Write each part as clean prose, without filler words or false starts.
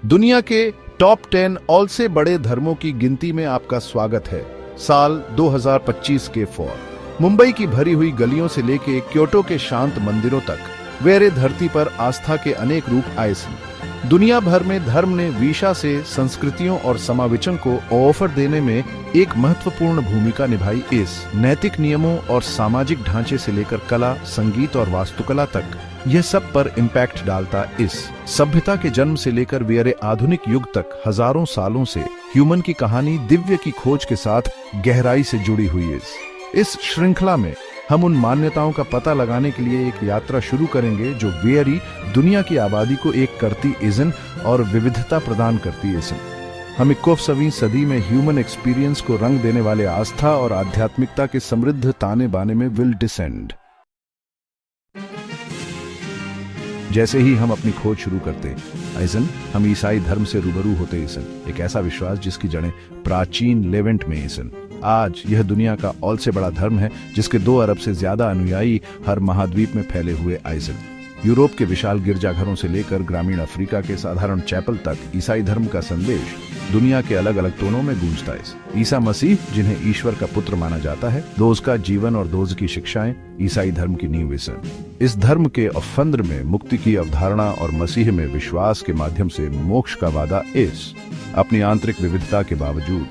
दुनिया के top 10 all से बड़े धर्मों की गिनती में आपका स्वागत है। साल 2025 के फॉर मुंबई की भरी हुई गलियों से लेके क्योटो के शांत मंदिरों तक वेरे धरती पर आस्था के अनेक रूप आए हैं। दुनिया भर में धर्म ने विशा से संस्कृतियों और समाविचन को ऑफर देने में एक महत्वपूर्ण भूमिका निभाई। इस नैतिक नियमों और सामाजिक ढांचे से लेकर कला, संगीत और वास्तुकला तक यह सब पर इम्पैक्ट डालता। इस सभ्यता के जन्म से लेकर वेरे आधुनिक युग तक हजारों सालों से ह्यूमन की कहानी दिव्य की खोज के साथ गहराई से जुड़ी हुई है। इस श्रृंखला में हम उन मान्यताओं का पता लगाने के लिए एक यात्रा शुरू करेंगे जो वेरी दुनिया की आबादी को एक करती इज़न और विविधता प्रदान करती इज़न। हम 21वीं सदी में ह्यूमन एक्सपीरियंस को रंग देने वाले आस्था और आध्यात्मिकता के समृद्ध ताने बाने में विल डिसेंड। जैसे ही हम अपनी खोज शुरू करते ऐसन हम ईसाई धर्म से रूबरू होते ऐसन, एक ऐसा विश्वास जिसकी जड़ें प्राचीन लेवेंट में ऐसन। आज यह दुनिया का ऑल से बड़ा धर्म है जिसके 2 अरब से ज्यादा अनुयायी हर महाद्वीप में फैले हुए आइजन। यूरोप के विशाल गिरजाघरों से लेकर ग्रामीण अफ्रीका के साधारण चैपल तक ईसाई धर्म का संदेश दुनिया के अलग अलग टोनों में गूंजता है। ईसा मसीह जिन्हें ईश्वर का पुत्र माना जाता है, दोज का जीवन और दोज की शिक्षाएं ईसाई धर्म की नींव है। इस धर्म के अफंद्र में मुक्ति की अवधारणा और मसीह में विश्वास के माध्यम से मोक्ष का वादा। इस अपनी आंतरिक विविधता के बावजूद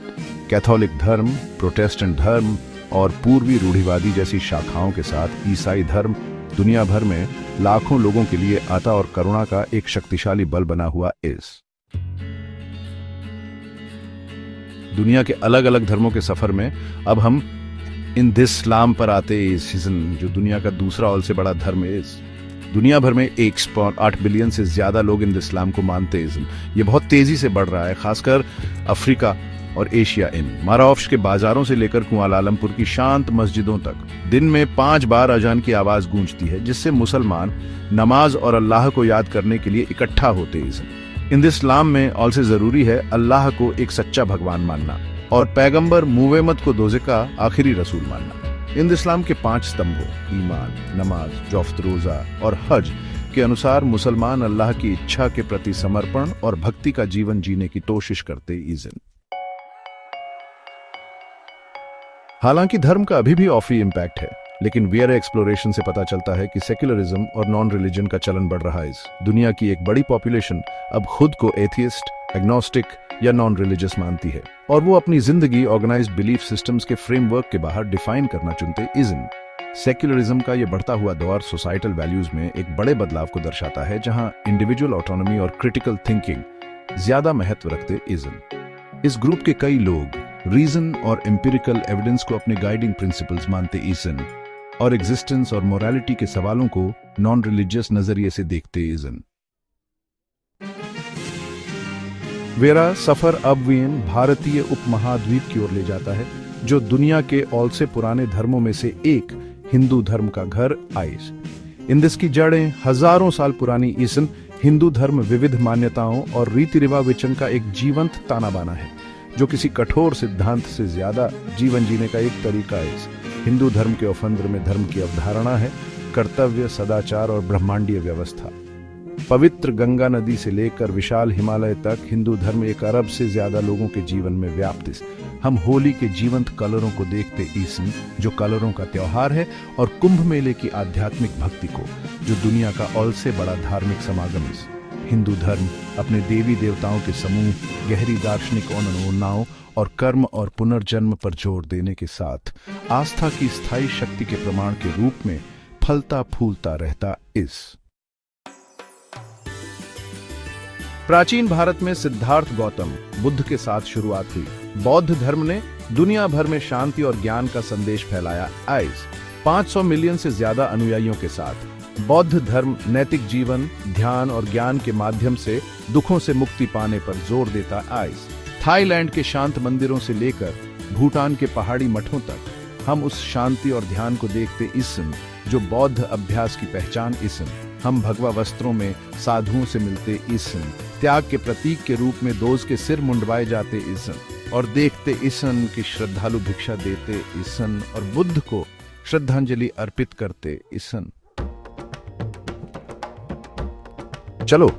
कैथोलिक धर्म, प्रोटेस्टेंट धर्म और पूर्वी रूढ़िवादी जैसी शाखाओं के साथ ईसाई धर्म दुनिया भर में लाखों लोगों के लिए आता और करुणा का एक शक्तिशाली बल बना हुआ इस दुनिया के अलग अलग धर्मों के सफर में अब हम इन इस्लाम पर आते इस सीजन, जो दुनिया का दूसरा ऑल से बड़ा धर्म है। दुनिया भर में 1.8 बिलियन से ज्यादा लोग इन इस्लाम को मानते हैं। ये बहुत तेजी से बढ़ रहा है, खासकर अफ्रीका और एशिया। इन माराओफ्स के बाजारों से लेकर कुआलालंपुर की शांत मस्जिदों तक दिन में 5 बार अजान की आवाज गूंजती है, जिससे मुसलमान नमाज और अल्लाह को याद करने के लिए इकट्ठा होते हैं। इन इस्लाम में ऑल से जरूरी है अल्लाह को एक सच्चा भगवान मानना और पैगंबर मुहम्मद को दोजे का आखिरी रसूल मानना। इन इस्लाम के 5 स्तंभों ईमान, नमाज, जौफ्त, रोजा और हज के अनुसार मुसलमान अल्लाह की इच्छा के प्रति समर्पण और भक्ति का जीवन जीने की कोशिश करते इज़न। हालांकि धर्म का अभी भी ऑफी इम्पैक्ट है, लेकिन वेरे एक्सप्लोरेशन से पता चलता है कि सेक्युलरिज्म और नॉन रिलीजन का चलन बढ़ रहा है। दुनिया की एक बड़ी पॉपुलेशन अब खुद को एथियस्ट, एग्नोस्टिक या नॉन रिलीजियस मानती है और वो अपनी जिंदगी ऑर्गेनाइज्ड बिलीफ सिस्टम्स के फ्रेमवर्क के बाहर डिफाइन करना चुनते इज़न। सेक्युलरिज्म का ये बढ़ता हुआ दौर सोसाइटल वैल्यूज में एक बड़े बदलाव को दर्शाता है, जहां इंडिविजुअल ऑटोनॉमी और क्रिटिकल थिंकिंग ज्यादा महत्व रखते इज़न। इस ग्रुप के कई लोग रीजन और एम्पिरिकल एविडेंस को अपने गाइडिंग प्रिंसिपल्स मानते इज़न और एग्जिस्टेंस और मोरालिटी के सवालों को नॉन रिलीजियस नजरिए से देखते इज़न। वेरा सफर अब वीन भारतीय उपमहाद्वीप की ओर ले जाता है, जो दुनिया के ऑल से पुराने धर्मों में से एक हिंदू धर्म का घर आइस। इंदिस की जड़ें हजारों साल पुरानी इसन हिंदू धर्म विविध मान्यताओं और रीति रिवाजन का एक जीवंत ताना बाना है, जो किसी कठोर सिद्धांत से ज्यादा जीवन जीने का एक तरीका है। हिंदू धर्म के अफंद्र में धर्म की अवधारणा है कर्तव्य, सदाचार और ब्रह्मांडीय व्यवस्था। पवित्र गंगा नदी से लेकर विशाल हिमालय तक हिंदू धर्म 1 अरब से ज्यादा लोगों के जीवन में व्याप्त है। हम होली के जीवंत कलरों को देखते ईसन, जो कलरों का त्योहार है, और कुंभ मेले की आध्यात्मिक भक्ति को, जो दुनिया का ऑल से बड़ा धार्मिक समागम है। हिंदू धर्म अपने देवी देवताओं के समूह, गहरी दार्शनिक अनुनाओं और कर्म और पुनर्जन्म पर जोर देने के साथ आस्था की स्थायी शक्ति के प्रमाण के रूप में फलता फूलता रहता इस। प्राचीन भारत में सिद्धार्थ गौतम बुद्ध के साथ शुरुआत हुई। बौद्ध धर्म ने दुनिया भर में शांति और ज्ञान का संदेश फैलाया। आइस 500 मिलियन से ज्यादा अनुयायियों के साथ बौद्ध धर्म नैतिक जीवन, ध्यान और ज्ञान के माध्यम से दुखों से मुक्ति पाने पर जोर देता आइस। थाईलैंड के शांत मंदिरों से लेकर भूटान के पहाड़ी मठों तक हम उस शांति और ध्यान को देखते इसन, जो बौद्ध अभ्यास की पहचान इसन। हम भगवा वस्त्रों में साधुओं से मिलते इसन, त्याग के प्रतीक के रूप में दोज के सिर मुंडवाए जाते इसन और देखते इसन की श्रद्धालु भिक्षा देते इसन और बुद्ध को श्रद्धांजलि अर्पित करते इसन। चलो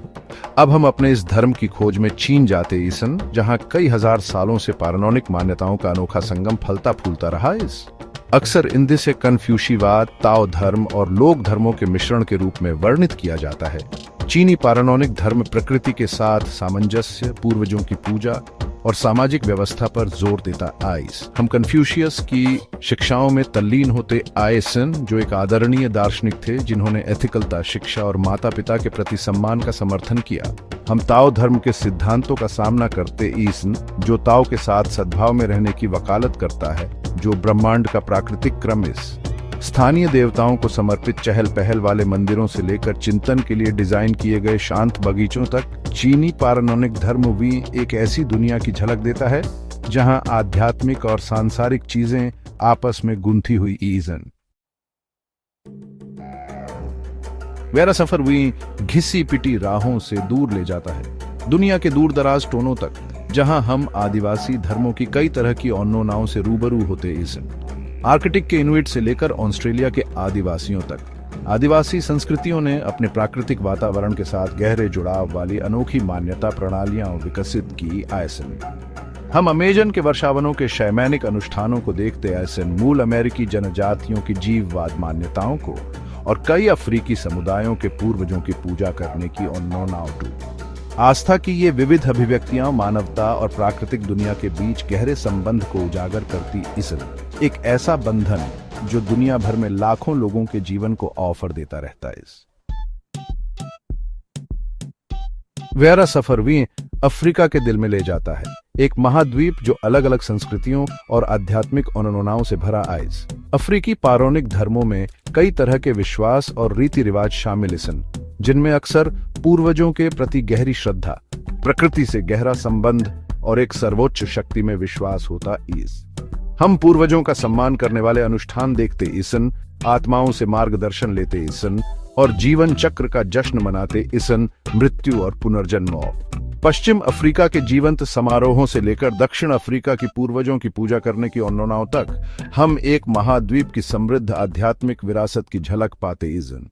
अब हम अपने इस धर्म की खोज में चीन जाते ईसन, जहां कई हजार सालों से पौराणिक मान्यताओं का अनोखा संगम फलता फूलता रहा। इस अक्सर हिंदी से कन्फ्यूशीवाद, ताओ धर्म और लोक धर्मों के मिश्रण के रूप में वर्णित किया जाता है। चीनी पौराणिक धर्म प्रकृति के साथ सामंजस्य, पूर्वजों की पूजा और सामाजिक व्यवस्था पर जोर देता आइस। हम कन्फ्यूशियस की शिक्षाओं में तल्लीन होते आइसन, जो एक आदरणीय दार्शनिक थे जिन्होंने एथिकलता, शिक्षा और माता पिता के प्रति सम्मान का समर्थन किया। हम ताओ धर्म के सिद्धांतों का सामना करते ईसन, जो ताओ के साथ सद्भाव में रहने की वकालत करता है, जो ब्रह्मांड का प्राकृतिक क्रम इस स्थानीय देवताओं को समर्पित चहल पहल वाले मंदिरों से लेकर चिंतन के लिए डिजाइन किए गए शांत बगीचों तक, चीनी पौराणिक धर्म भी एक ऐसी दुनिया की झलक देता है जहां आध्यात्मिक और सांसारिक चीजें आपस में गुंथी हुई ईजन। मेरा सफर भी घिसी पिटी राहों से दूर ले जाता है, दुनिया के दूर दराज टोनों तक, जहां हम आदिवासी धर्मों की कई तरह की अनोनाओं से रूबरू होते ईजन। आर्कटिक के इनुइट से लेकर ऑस्ट्रेलिया के आदिवासियों तक, आदिवासी संस्कृतियों ने अपने प्राकृतिक वातावरण के साथ गहरे जुड़ाव वाली अनोखी मान्यता प्रणालियां विकसित की। आयसन हम अमेजन के वर्षावनों के शैमानिक अनुष्ठानों को देखते, आयसन मूल अमेरिकी जनजातियों की जीववाद मान्यताओं को और कई अफ्रीकी समुदायों के पूर्वजों की पूजा करने की ओनोनाउटू। आस्था की ये विविध अभिव्यक्तियां मानवता और प्राकृतिक दुनिया के बीच गहरे संबंध को उजागर करती इसलिए एक ऐसा बंधन जो दुनिया भर में लाखों लोगों के जीवन को ऑफर देता रहता है। वेरा सफर भी अफ्रीका के दिल में ले जाता है, एक महाद्वीप जो अलग अलग संस्कृतियों और आध्यात्मिक अनोनाओं से भरा आइस। अफ्रीकी पौराणिक धर्मों में कई तरह के विश्वास और रीति रिवाज शामिल इसन, जिनमें अक्सर पूर्वजों के प्रति गहरी श्रद्धा, प्रकृति से गहरा संबंध और एक सर्वोच्च शक्ति में विश्वास होता ईस। हम पूर्वजों का सम्मान करने वाले अनुष्ठान देखते ईसन, आत्माओं से मार्गदर्शन लेते ईसन और जीवन चक्र का जश्न मनाते ईसन, मृत्यु और पुनर्जन्म। पश्चिम अफ्रीका के जीवंत समारोहों से लेकर दक्षिण अफ्रीका की पूर्वजों की पूजा करने की ओनोनाओं तक, हम एक महाद्वीप की समृद्ध आध्यात्मिक विरासत की झलक पाते ईसन।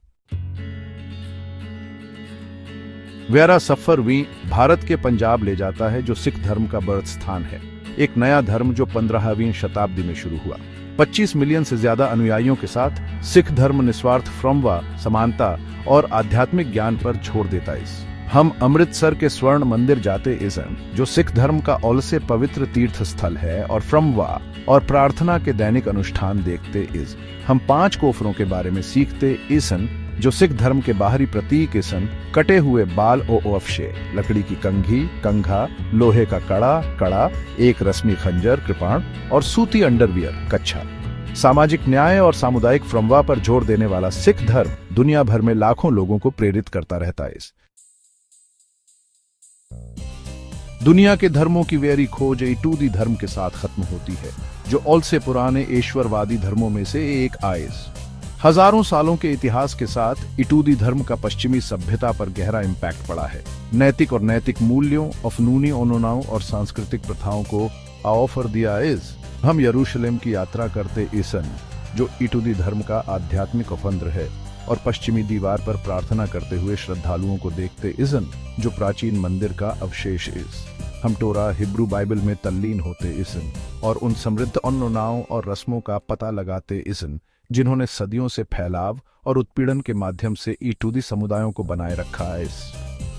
वेरा सफर भी भारत के पंजाब ले जाता है, जो सिख धर्म का बर्थ स्थान है। एक नया धर्म जो 15वीं शताब्दी में शुरू हुआ। 25 मिलियन से ज्यादा अनुयायियों के साथ सिख धर्म निस्वार्थ फ्रमवा, समानता और आध्यात्मिक ज्ञान पर छोड़ देता है। हम अमृतसर के स्वर्ण मंदिर जाते इसन, जो सिख धर्म का औलसे पवित्र तीर्थ स्थल है, और फ्रमवा और प्रार्थना के दैनिक अनुष्ठान देखते इस। हम 5 कोफरों के बारे में सीखते इसन, जो सिख धर्म के बाहरी प्रतीक इसन, कटे हुए बाल ओ अफशे, लकड़ी की कंघी, कंघा, लोहे का कड़ा, एक रस्मी खंजर, कृपाण और सूती अंडरवियर, कच्छा। सामाजिक न्याय और सामुदायिक फ्रमवा पर जोर देने वाला सिख धर्म दुनिया भर में लाखों लोगों को प्रेरित करता रहता है। दुनिया के धर्मों की वेरी खोज इटूदी धर्म के साथ खत्म होती है, जो ऑल से पुराने ईश्वरवादी धर्मों में से एक आइस। हजारों सालों के इतिहास के साथ इटूदी धर्म का पश्चिमी सभ्यता पर गहरा इम्पैक्ट पड़ा है। नैतिक और नैतिक मूल्यों, अफनूनी ओनोनाओं और सांस्कृतिक प्रथाओं को ऑफर दिया इस। हम यरूशलेम की यात्रा करते ईसन, जो इटूदी धर्म का आध्यात्मिक अफंद्र है, और पश्चिमी दीवार पर प्रार्थना करते हुए श्रद्धालुओं को देखते इसन, जो प्राचीन मंदिर का अवशेष इस। हम टोरा, हिब्रू बाइबल में तल्लीन होते इसन और उन समृद्ध ओनोनाओं और रस्मों का पता लगाते इसन, जिन्होंने सदियों से फैलाव और उत्पीड़न के माध्यम से इटूदी समुदायों को बनाए रखा है।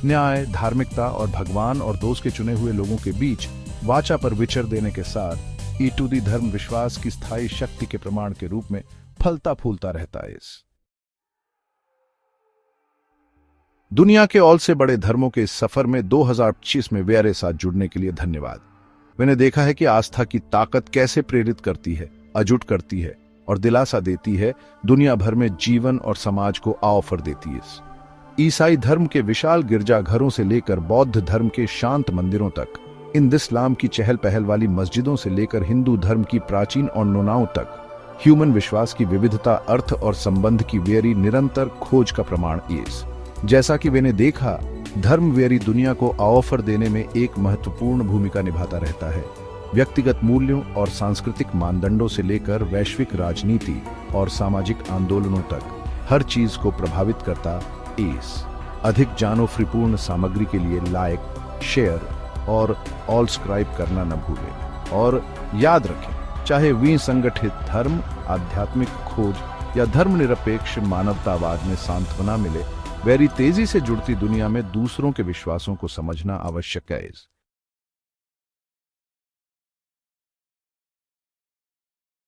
न्याय, धार्मिकता और भगवान और दोस्त के चुने हुए लोगों के बीच वाचा पर विचर देने के साथ इटूदी धर्म विश्वास की स्थायी शक्ति के प्रमाण के रूप में फलता फूलता रहता है। दुनिया के और से बड़े धर्मों के इस सफर में 2025 में वेरे साथ जुड़ने के लिए धन्यवाद। मैंने देखा है कि आस्था की ताकत कैसे प्रेरित करती है, अजुट करती है और दिलासा देती है, दुनिया भर में जीवन और समाज को ऑफर देती है। ईसाई धर्म के विशाल गिरजाघरों से लेकर बौद्ध धर्म के शांत मंदिरों तक, हिंद इस्लाम की चहल पहल वाली मस्जिदों से लेकर हिंदू धर्म की प्राचीन ओनोनाओं तक, ह्यूमन विश्वास की विविधता, अर्थ और संबंध की वेरी निरंतर खोज का प्रमाण इस। जैसा कि मैंने देखा, धर्म वेरी दुनिया को ऑफर देने में एक महत्वपूर्ण भूमिका निभाता रहता है। व्यक्तिगत मूल्यों और सांस्कृतिक मानदंडों से लेकर वैश्विक राजनीति और सामाजिक आंदोलनों तक हर चीज को प्रभावित करता इस। अधिक जानोफ्रीपूर्ण सामग्री के लिए लाइक, शेयर और ऑल सब्सक्राइब करना न भूलें। और याद रखें, चाहे विसंगठित धर्म, आध्यात्मिक खोज या धर्मनिरपेक्ष मानवतावाद में सांत्वना मिले, वेरी तेजी से जुड़ती दुनिया में दूसरों के विश्वासों को समझना आवश्यक है।